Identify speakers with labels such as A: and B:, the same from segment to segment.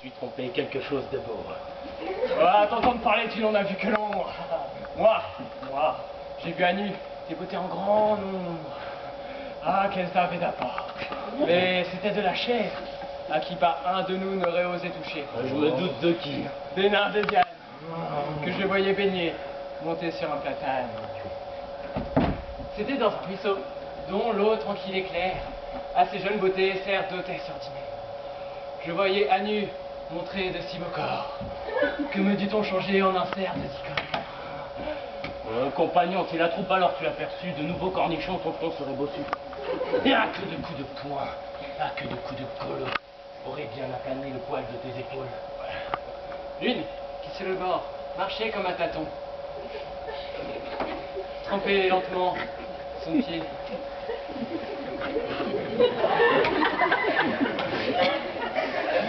A: Je suis trompé, quelque chose de beau.
B: Ah, t'entendre parler, tu n'en as vu que l'ombre. Moi, j'ai vu à nu des beautés en grand nombre. Ah, qu'elles avaient d'apport. Mais c'était de la chair, à qui pas un de nous n'aurait osé toucher.
A: Je me doute de qui.
B: Des nains de Diane, que je voyais baigner, monter sur un platane. C'était dans un ruisseau, dont l'eau tranquille et claire, à ces jeunes beautés sert d'hôtesse ordinaire. Je voyais à nu montrer de si beaux corps, que me dut-on changer en un cerf de 10 corps.
A: Compagnon, si la troupe alors tu as perçu de nouveaux cornichons, ton front serait bossu. Et à que de coups de poing, à que de coups de colo, aurait bien aplané le poil de tes épaules.
B: L'une, qui sur le bord, marchait comme un tâton, trempait lentement son pied.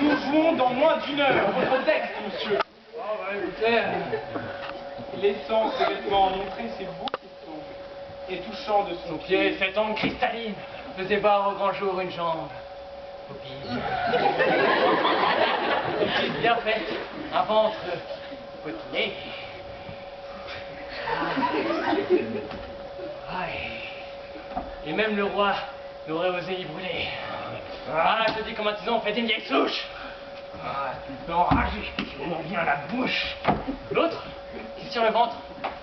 C: Nous jouons dans moins d'une heure. Votre texte, monsieur.
B: Oh, bah écoutez,
C: Laissant ses vêtements montrer ses beaux pitons et touchant de son
B: son pied, cette ongle cristalline, faisait voir au grand jour une jambe. Une cuisse bien faite, un ventre potelé. Et même le roi n'aurait osé y brûler. Ah, je dis comme un tison, fait une vieille souche. Ah, tu peux enrager, on en vient à la bouche. L'autre, qui sur le ventre,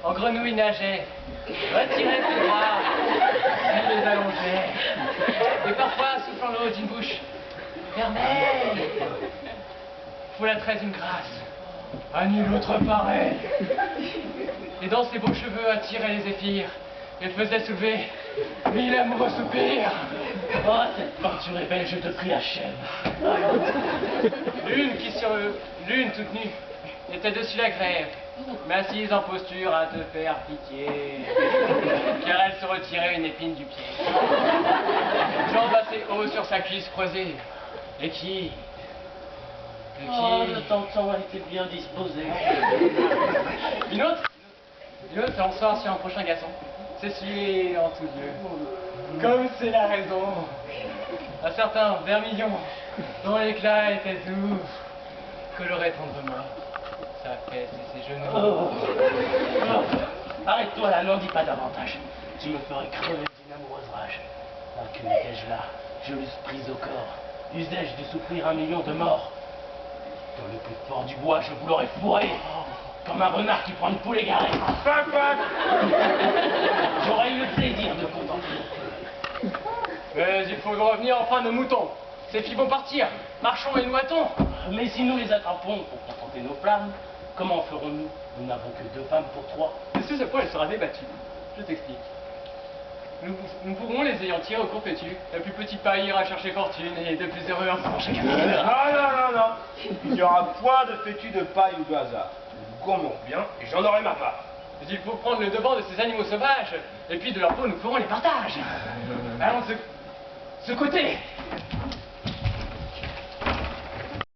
B: en grenouille nageait, retirait ses bras, elle les allongeait. Et parfois, soufflant l'eau d'une bouche vermeille, folâtrait une grâce, à nul autre pareil. Et dans ses beaux cheveux attiraient les zéphyrs, et faisait soulever mille amoureux soupirs.
A: Oh, cette peinture est belle, je te prie, achève.
B: L'une toute nue, était dessus la grève, mais assise en posture à te faire pitié, car elle se retirait une épine du pied. Jambe assez haut sur sa cuisse creusée, et qui...
A: Oh, le temps a été bien disposé.
B: Une autre, en sort sur un prochain garçon, s'essuyer en tout lieu. Comme c'est la raison, un certain vermillon, dont l'éclat était doux, colorait tendrement sa fesse et ses genoux.
A: Oh. Arrête-toi là, n'en dis pas davantage. Tu me ferais crever d'une amoureuse rage. Ah, que n'étais-je là, je l'eusse prise au corps. Usais-je de souffrir 1 million de morts. Dans le plus fort du bois, je vous l'aurais fourré, comme un renard qui prend une poule égarée. J'aurais eu le plaisir de contempler mon feu.
B: Mais il faut revenir enfin nos moutons. Ces filles vont partir, marchons et nouatons.
A: Mais si nous les attrapons pour contenter nos flammes, comment ferons-nous? Nous n'avons que 2 femmes pour 3.
B: Et sur ce point, elle sera débattue. Je t'explique. Nous pourrons, les ayant tirés au court pétu, la plus petite paille ira chercher fortune et de plus heureux enfants chacun.
C: Non. Il n'y aura point de fétu de paille ou de hasard. Nous gourmons bien et j'en aurai ma part.
B: Mais il faut prendre le devant de ces animaux sauvages, et puis de leur peau nous ferons les partages. Allons de ce côté.